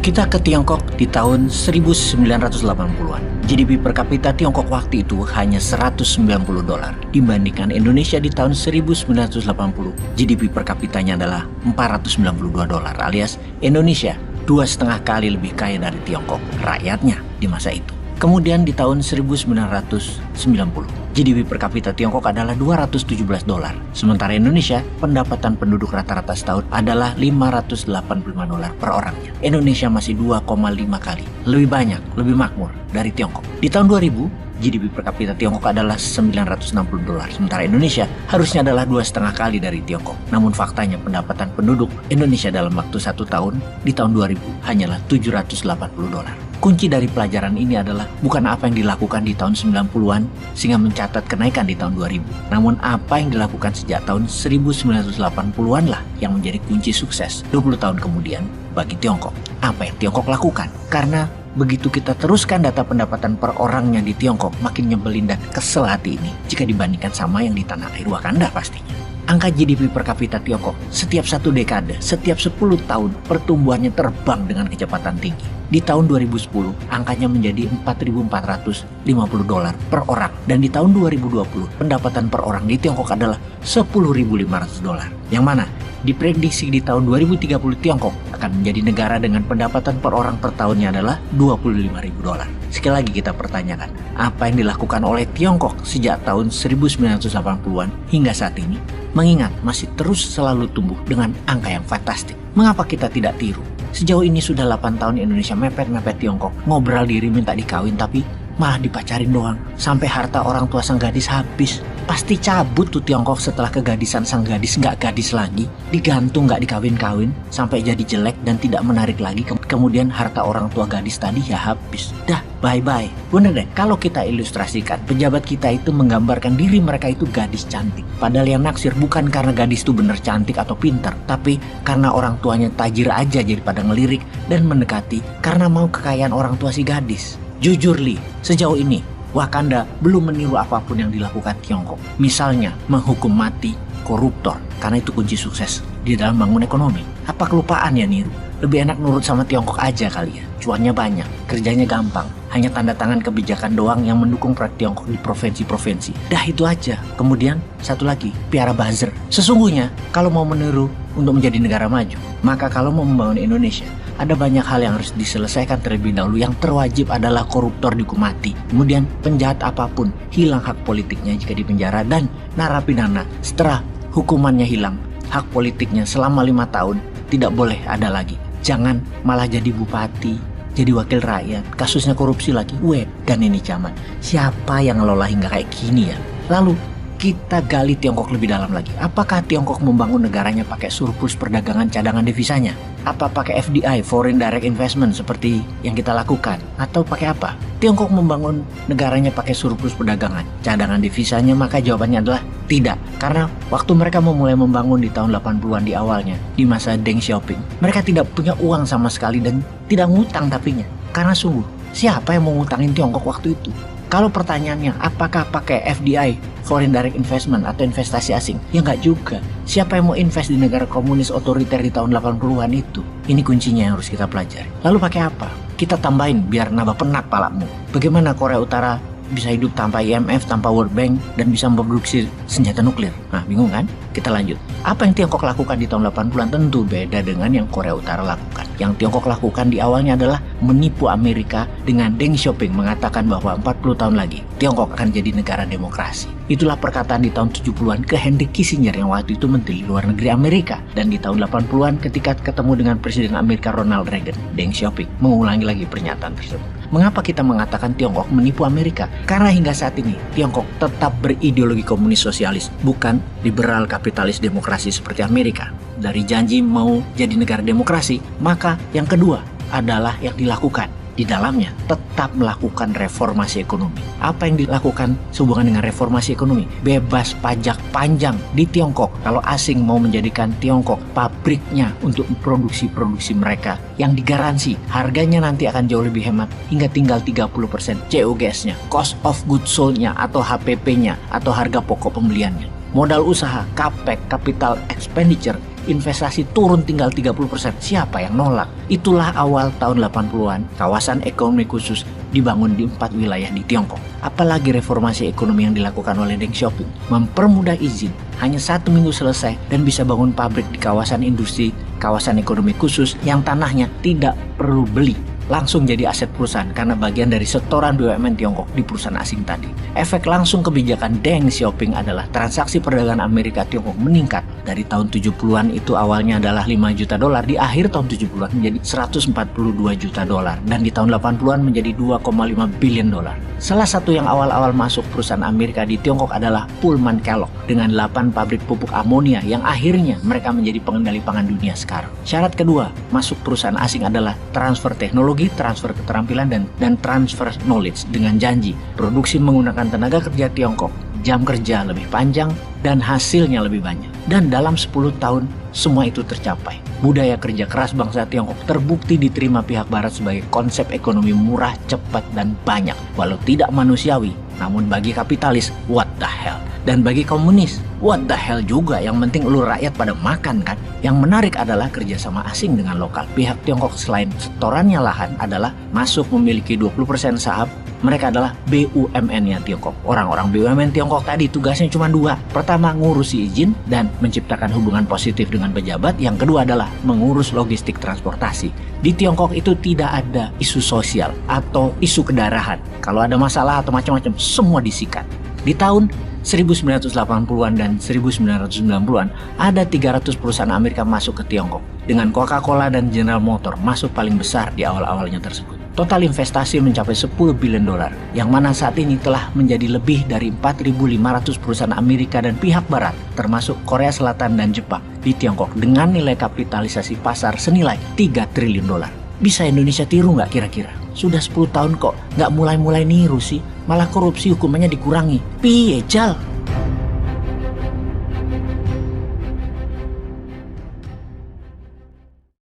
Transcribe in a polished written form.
Kita ke Tiongkok di tahun 1980-an. GDP per kapita Tiongkok waktu itu hanya $190. Dibandingkan Indonesia di tahun 1980, GDP per kapitanya adalah $492 alias Indonesia 2,5 kali lebih kaya dari Tiongkok rakyatnya di masa itu. Kemudian di tahun 1990, GDP per kapita Tiongkok adalah $217. Sementara Indonesia, pendapatan penduduk rata-rata setahun adalah $585 per orangnya. Indonesia masih 2,5 kali lebih banyak, lebih makmur dari Tiongkok. Di tahun 2000, GDP per kapita Tiongkok adalah $960, sementara Indonesia harusnya adalah 2,5 kali dari Tiongkok. Namun faktanya pendapatan penduduk Indonesia dalam waktu 1 tahun di tahun 2000 hanyalah $780. Kunci dari pelajaran ini adalah bukan apa yang dilakukan di tahun 90-an sehingga mencatat kenaikan di tahun 2000. Namun apa yang dilakukan sejak tahun 1980-an lah yang menjadi kunci sukses 20 tahun kemudian bagi Tiongkok. Apa yang Tiongkok lakukan? Karena begitu kita teruskan data pendapatan per orangnya di Tiongkok, makin nyebelin dan kesel hati ini jika dibandingkan sama yang di tanah air Wakanda pastinya. Angka GDP per kapita Tiongkok setiap 1 dekade, setiap 10 tahun pertumbuhannya terbang dengan kecepatan tinggi. Di tahun 2010, angkanya menjadi $4.450 per orang. Dan di tahun 2020, pendapatan per orang di Tiongkok adalah $10.500. Yang mana diprediksi di tahun 2030 Tiongkok akan menjadi negara dengan pendapatan per orang per tahunnya adalah $25.000. Sekali lagi kita pertanyakan, apa yang dilakukan oleh Tiongkok sejak tahun 1980-an hingga saat ini? Mengingat masih terus selalu tumbuh dengan angka yang fantastik. Mengapa kita tidak tiru? Sejauh ini sudah 8 tahun Indonesia mepet-mepet Tiongkok, ngobrol diri minta dikawin tapi malah dipacarin doang. Sampai harta orang tua sang gadis habis. Pasti cabut tuh Tiongkok setelah kegadisan sang gadis nggak gadis lagi, digantung nggak dikawin-kawin, sampai jadi jelek dan tidak menarik lagi. Kemudian harta orang tua gadis tadi ya habis. Dah, bye-bye. Bener deh, kalau kita ilustrasikan, pejabat kita itu menggambarkan diri mereka itu gadis cantik. Padahal yang naksir bukan karena gadis itu bener cantik atau pintar, tapi karena orang tuanya tajir aja jadi pada ngelirik dan mendekati karena mau kekayaan orang tua si gadis. Jujur Li, sejauh ini Wakanda belum meniru apapun yang dilakukan Tiongkok. Misalnya menghukum mati koruptor, karena itu kunci sukses di dalam bangun ekonomi. Apa kelupaan ya niru? Lebih enak nurut sama Tiongkok aja kali ya. Cuannya banyak, kerjanya gampang. Hanya tanda tangan kebijakan doang yang mendukung proyek Tiongkok di provinsi-provinsi. Dah itu aja. Kemudian satu lagi, piara buzzer. Sesungguhnya kalau mau meniru untuk menjadi negara maju, maka kalau mau membangun Indonesia, ada banyak hal yang harus diselesaikan terlebih dahulu. Yang terwajib adalah koruptor dihukum mati. Kemudian penjahat apapun hilang hak politiknya jika dipenjara, dan narapidana setelah hukumannya hilang, hak politiknya selama 5 tahun tidak boleh ada lagi. Jangan malah jadi bupati, jadi wakil rakyat, kasusnya korupsi lagi. Dan ini zaman. Siapa yang ngelola hingga kayak gini ya? Lalu kita gali Tiongkok lebih dalam lagi. Apakah Tiongkok membangun negaranya pakai surplus perdagangan cadangan devisanya? Apa pakai FDI, Foreign Direct Investment seperti yang kita lakukan? Atau pakai apa? Tiongkok membangun negaranya pakai surplus perdagangan cadangan devisanya? Maka jawabannya adalah tidak. Karena waktu mereka memulai membangun di tahun 80-an di awalnya, di masa Deng Xiaoping, mereka tidak punya uang sama sekali dan tidak ngutang tapinya. Karena sungguh, siapa yang mau ngutangin Tiongkok waktu itu? Kalau pertanyaannya apakah pakai FDI, Foreign Direct Investment atau investasi asing? Ya nggak juga. Siapa yang mau invest di negara komunis otoriter di tahun 80-an itu? Ini kuncinya yang harus kita pelajari. Lalu pakai apa? Kita tambahin biar nambah penak palamu. Bagaimana Korea Utara bisa hidup tanpa IMF, tanpa World Bank, dan bisa memproduksi senjata nuklir? Nah, bingung kan? Kita lanjut. Apa yang Tiongkok lakukan di tahun 80-an tentu beda dengan yang Korea Utara lakukan. Yang Tiongkok lakukan di awalnya adalah menipu Amerika dengan Deng Xiaoping mengatakan bahwa 40 tahun lagi Tiongkok akan jadi negara demokrasi. Itulah perkataan di tahun 70-an ke Henry Kissinger yang waktu itu Menteri Luar Negeri Amerika. Dan di tahun 80-an ketika ketemu dengan Presiden Amerika Ronald Reagan, Deng Xiaoping mengulangi lagi pernyataan tersebut. Mengapa kita mengatakan Tiongkok menipu Amerika? Karena hingga saat ini Tiongkok tetap berideologi komunis sosialis, bukan liberal kapitalis demokrasi seperti Amerika. Dari janji mau jadi negara demokrasi, maka yang kedua adalah yang dilakukan. Di dalamnya tetap melakukan reformasi ekonomi. Apa yang dilakukan sehubungan dengan reformasi ekonomi? Bebas pajak panjang di Tiongkok. Kalau asing mau menjadikan Tiongkok pabriknya untuk produksi mereka yang digaransi harganya nanti akan jauh lebih hemat hingga tinggal 30% COGS-nya, cost of goods sold-nya atau HPP-nya atau harga pokok pembeliannya. Modal usaha, CAPEX, capital expenditure investasi turun tinggal 30%. Siapa yang nolak? Itulah awal tahun 80-an, kawasan ekonomi khusus dibangun di 4 wilayah di Tiongkok. Apalagi reformasi ekonomi yang dilakukan oleh Deng Xiaoping, mempermudah izin, hanya 1 minggu selesai dan bisa bangun pabrik di kawasan industri, kawasan ekonomi khusus yang tanahnya tidak perlu beli. Langsung jadi aset perusahaan karena bagian dari setoran BUMN Tiongkok di perusahaan asing tadi. Efek langsung kebijakan Deng Xiaoping adalah transaksi perdagangan Amerika Tiongkok meningkat. Dari tahun 70-an itu awalnya adalah 5 juta dolar, di akhir tahun 70-an menjadi 142 juta dolar, dan di tahun 80-an menjadi 2,5 billion dolar. Salah satu yang awal-awal masuk perusahaan Amerika di Tiongkok adalah Pullman Kellogg dengan 8 pabrik pupuk amonia yang akhirnya mereka menjadi pengendali pangan dunia sekarang. Syarat kedua masuk perusahaan asing adalah transfer teknologi, transfer keterampilan, dan transfer knowledge dengan janji produksi menggunakan tenaga kerja Tiongkok, jam kerja lebih panjang, dan hasilnya lebih banyak. Dan dalam 10 tahun semua itu tercapai. Budaya kerja keras bangsa Tiongkok terbukti diterima pihak barat sebagai konsep ekonomi murah, cepat, dan banyak. Walau tidak manusiawi, namun bagi kapitalis, what the hell? Dan bagi komunis, what the hell juga, yang penting lu rakyat pada makan kan? Yang menarik adalah kerjasama asing dengan lokal. Pihak Tiongkok selain setorannya lahan adalah masuk memiliki 20% saham. Mereka adalah BUMN-nya Tiongkok. Orang-orang BUMN Tiongkok tadi tugasnya cuma 2. Pertama, ngurusi izin dan menciptakan hubungan positif dengan pejabat. Yang kedua adalah mengurus logistik transportasi. Di Tiongkok itu tidak ada isu sosial atau isu kedarahan. Kalau ada masalah atau macam-macam, semua disikat. Di tahun 1980-an dan 1990-an ada 300 perusahaan Amerika masuk ke Tiongkok, dengan Coca-Cola dan General Motors masuk paling besar di awal-awalnya tersebut. Total investasi mencapai 10 billion dolar, yang mana saat ini telah menjadi lebih dari 4.500 perusahaan Amerika dan pihak barat, termasuk Korea Selatan dan Jepang, di Tiongkok dengan nilai kapitalisasi pasar senilai 3 triliun dolar. Bisa Indonesia tiru nggak kira-kira? Sudah 10 tahun kok nggak mulai-mulai niru sih, malah korupsi hukumannya dikurangi. Piye Jal?